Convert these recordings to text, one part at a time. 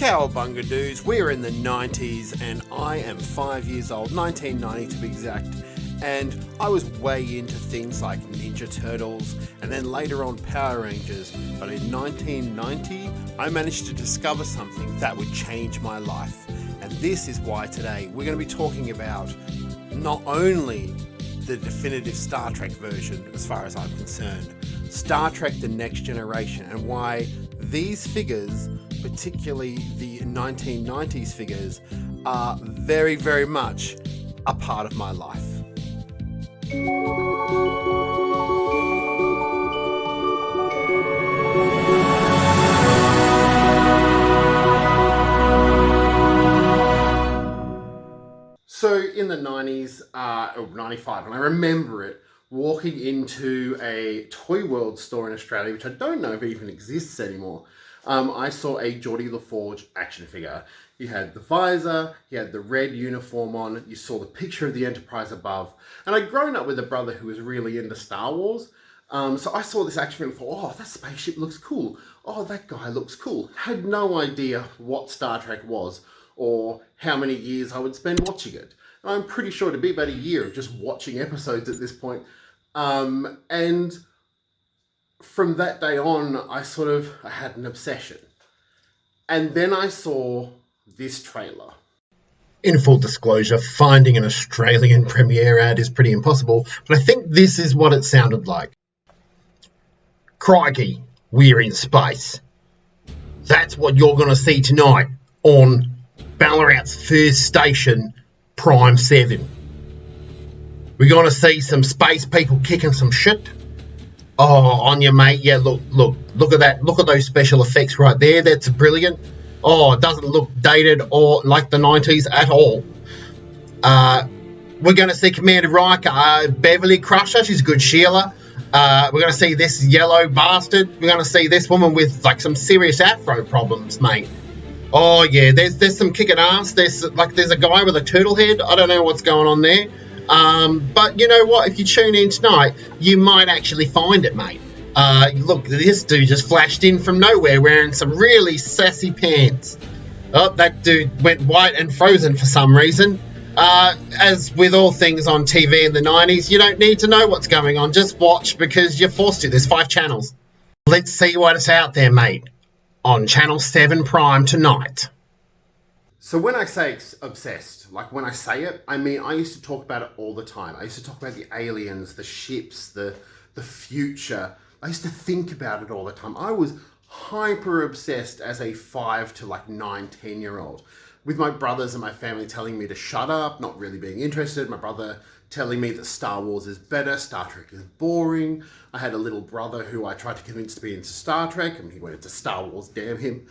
Cowabunga dudes, we're in the 90s and I am 5 years old, 1990 to be exact, and I was way into things like Ninja Turtles and then later on Power Rangers, but in 1990 I managed to discover something that would change my life. And this is why today we're going to be talking about not only the definitive Star Trek version as far as I'm concerned, Star Trek The Next Generation, and why these figures, particularly the 1990s figures, are very, very much a part of my life. So in the 90s, or 95, and I remember it, walking into a Toy World store in Australia, which I don't know if it even exists anymore. I saw a Geordie LaForge action figure. He had the visor, he had the red uniform on, you saw the picture of the Enterprise above. And I'd grown up with a brother who was really into Star Wars. So I saw this action figure and thought, oh, that spaceship looks cool. Oh, that guy looks cool. Had no idea what Star Trek was or how many years I would spend watching it. And I'm pretty sure it'd be about a year of just watching episodes at this point. And from that day on, I had an obsession. And then I saw this trailer. In full disclosure, finding an Australian premiere ad is pretty impossible, but I think this is what it sounded like. Crikey, we're in space. That's what you're going to see tonight on Ballarat's first station, Prime 7. We're going to see some space people kicking some shit. Oh, on you, mate. Yeah, look at that. Look at those special effects right there. That's brilliant. Oh, it doesn't look dated or like the 90s at all. We're going to see Commander Riker, Beverly Crusher. She's good Sheila. We're going to see this yellow bastard. We're going to see this woman with like some serious afro problems, mate. Oh yeah, there's some kicking ass. There's a guy with a turtle head. I don't know what's going on there. But you know what? If you tune in tonight, you might actually find it, mate. Look, this dude just flashed in from nowhere wearing some really sassy pants. Oh, that dude went white and frozen for some reason. As with all things on TV in the 90s, you don't need to know what's going on. Just watch because you're forced to. There's 5 channels. Let's see what is out there, mate. On Channel 7 Prime tonight. So when I say obsessed, like when I say it, I mean I used to talk about it all the time. I used to talk about the aliens, the ships, the future. I used to think about it all the time. I was hyper obsessed as a 5 to 9, 10-year-old. With my brothers and my family telling me to shut up, not really being interested. My brother telling me that Star Wars is better, Star Trek is boring. I had a little brother who I tried to convince to be into Star Trek, and he went into Star Wars, damn him.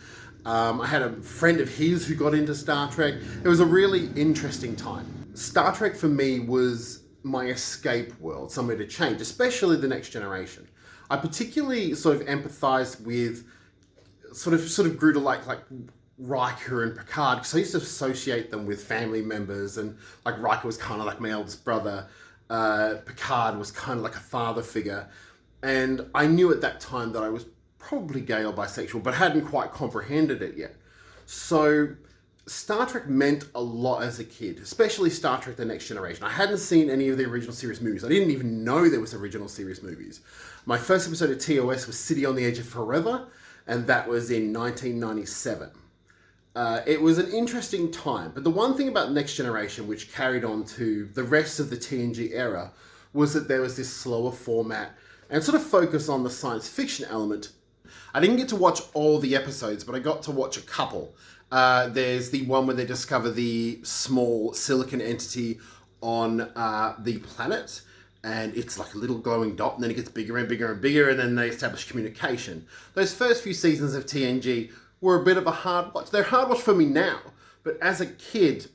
I had a friend of his who got into Star Trek. It was a really interesting time. Star Trek for me was my escape world, somewhere to change, especially The Next Generation. I particularly sort of empathized with, sort of grew to like Riker and Picard, because I used to associate them with family members, and like Riker was kind of like my eldest brother. Picard was kind of like a father figure. And I knew at that time that I was probably gay or bisexual, but hadn't quite comprehended it yet. So Star Trek meant a lot as a kid, especially Star Trek The Next Generation. I hadn't seen any of the original series movies. I didn't even know there was original series movies. My first episode of TOS was City on the Edge of Forever, and that was in 1997. It was an interesting time, but the one thing about Next Generation which carried on to the rest of the TNG era was that there was this slower format and sort of focus on the science fiction element. I didn't get to watch all the episodes, but I got to watch a couple. There's the one where they discover the small silicon entity on the planet, and it's like a little glowing dot, and then it gets bigger and bigger and bigger, and then they establish communication. Those first few seasons of TNG were a bit of a hard watch. They're hard watch for me now, but as a kid,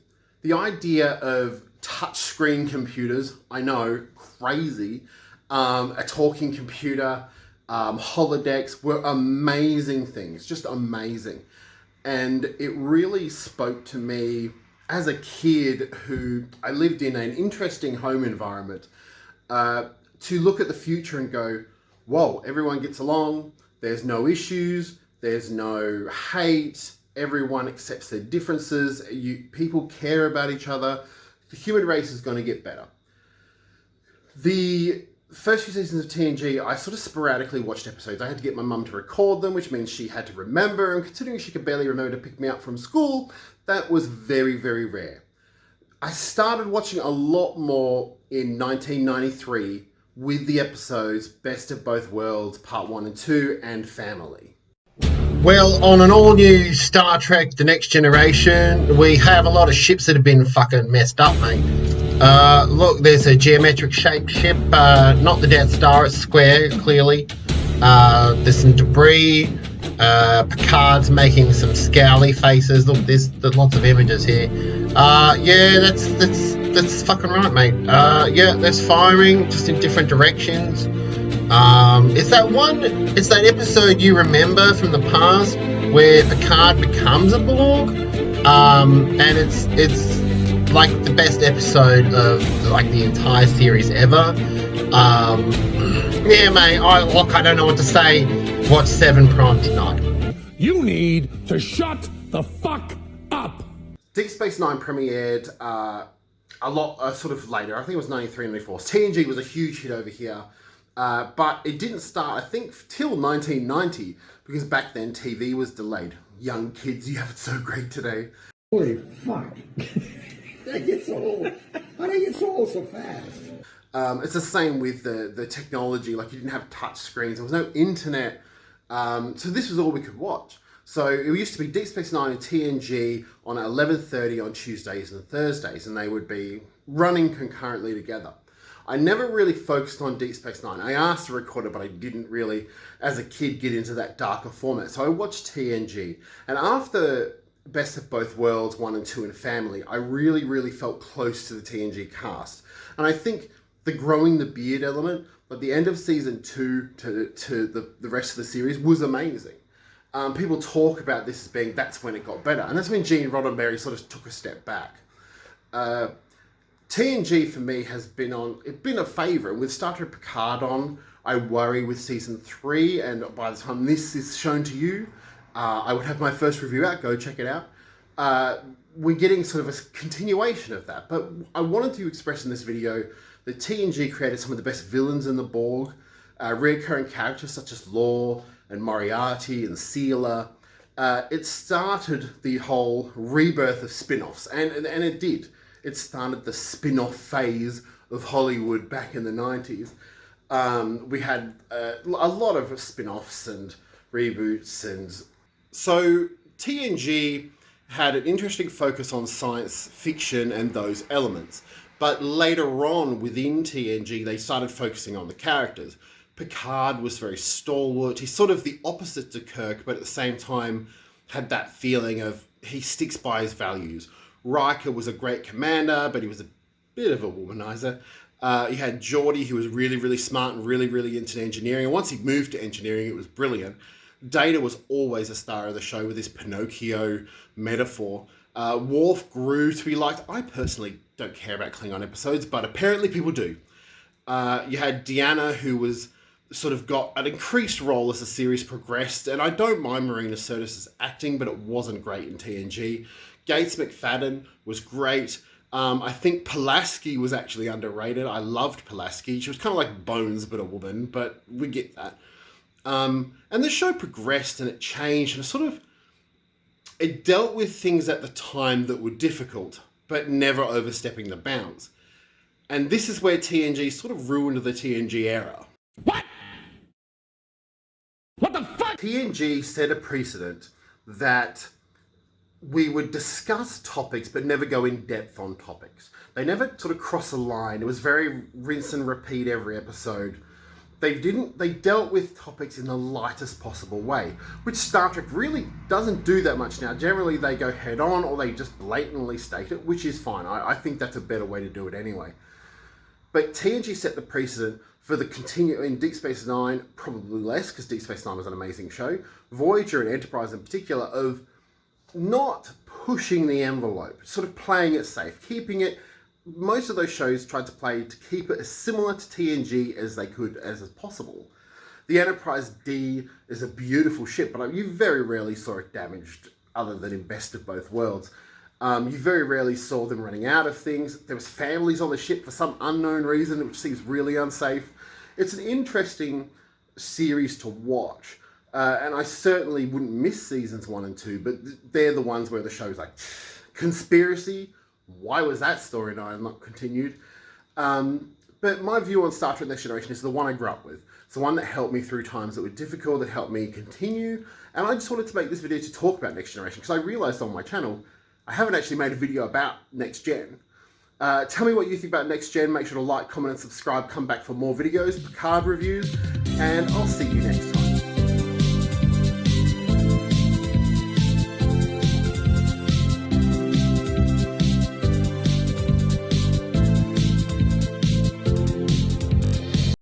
the idea of touchscreen computers, I know, crazy, a talking computer, holodecks were amazing things, just amazing. And it really spoke to me as a kid who I lived in an interesting home environment, to look at the future and go, whoa, everyone gets along, there's no issues, there's no hate, Everyone accepts their differences. People care about each other. The human race is going to get better. The first few seasons of TNG, I sort of sporadically watched episodes. I had to get my mum to record them, which means she had to remember. And considering she could barely remember to pick me up from school, that was very, very rare. I started watching a lot more in 1993 with the episodes Best of Both Worlds, Part 1 and 2, and Family. Well, on an all-new Star Trek The Next Generation, we have a lot of ships that have been fucking messed up, mate. Look, there's a geometric-shaped ship, not the Death Star, it's square, clearly. There's some debris. Picard's making some scowly faces. Look, there's lots of images here. Yeah, that's fucking right, mate. Yeah, there's firing, just in different directions. It's that episode you remember from the past where Picard becomes a Borg, and it's like the best episode of like the entire series ever. Yeah, mate. I don't know what to say. Watch 7 Prime tonight. You need to shut the fuck up. Deep Space Nine premiered a lot sort of later. I think it was 93, 94. TNG was a huge hit over here. But it didn't start, I think, till 1990, because back then TV was delayed. Young kids, you have it so great today. Holy fuck. They get so old. How do they get so old so fast? It's the same with the technology. Like, you didn't have touch screens. There was no internet. So this was all we could watch. So it used to be Deep Space Nine and TNG on 11:30 on Tuesdays and Thursdays, and they would be running concurrently together. I never really focused on Deep Space Nine. I asked to record it, but I didn't really, as a kid, get into that darker format. So I watched TNG. And after Best of Both Worlds 1 and 2 and Family, I really, really felt close to the TNG cast. And I think the growing the beard element, at the end of season 2 to the rest of the series, was amazing. People talk about this as being, that's when it got better. And that's when Gene Roddenberry sort of took a step back. TNG for me has been a favourite. With Star Trek Picard on, I worry with season 3, and by the time this is shown to you, I would have my first review out. Go check it out. We're getting sort of a continuation of that. But I wanted to express in this video that TNG created some of the best villains in the Borg, recurring characters such as Lore and Moriarty and Sealer. It started the whole rebirth of spin-offs, and it did. It started the spin-off phase of Hollywood back in the 90s. We had a lot of spin-offs and reboots, and so TNG had an interesting focus on science fiction and those elements. But later on within TNG, they started focusing on the characters. Picard was very stalwart. He's sort of the opposite to Kirk, but at the same time had that feeling of he sticks by his values. Riker was a great commander, but he was a bit of a womanizer. You had Geordi, who was really, really smart and really, really into engineering. And once he moved to engineering, it was brilliant. Data was always a star of the show with this Pinocchio metaphor. Worf grew to be liked. I personally don't care about Klingon episodes, but apparently people do. You had Deanna, who was sort of got an increased role as the series progressed. And I don't mind Marina Sirtis's acting, but it wasn't great in TNG. Gates McFadden was great. I think Pulaski was actually underrated. I loved Pulaski. She was kind of like Bones, but a woman, but we get that. And the show progressed and it changed, and it dealt with things at the time that were difficult, but never overstepping the bounds. And this is where TNG sort of ruined the TNG era. What? What the fuck? TNG set a precedent that we would discuss topics but never go in depth on topics. They never sort of cross a line. It was very rinse and repeat every episode. They dealt with topics in the lightest possible way, which Star Trek really doesn't do that much now. Generally, they go head on or they just blatantly state it, which is fine. I think that's a better way to do it anyway. But TNG set the precedent for the in Deep Space Nine, probably less, because Deep Space Nine was an amazing show. Voyager and Enterprise in particular, of not pushing the envelope, sort of playing it safe, keeping it. Most of those shows tried to keep it as similar to TNG as they could as possible. The Enterprise D is a beautiful ship, but you very rarely saw it damaged other than in Best of Both Worlds. You very rarely saw them running out of things. There was families on the ship for some unknown reason, which seems really unsafe. It's an interesting series to watch. And I certainly wouldn't miss seasons 1 and 2, but they're the ones where the show's like, conspiracy? Why was that storyline not continued? But my view on Star Trek Next Generation is the one I grew up with. It's the one that helped me through times that were difficult, that helped me continue. And I just wanted to make this video to talk about Next Generation, because I realized on my channel, I haven't actually made a video about Next Gen. Tell me what you think about Next Gen. Make sure to like, comment, and subscribe. Come back for more videos, Picard reviews, and I'll see you next time.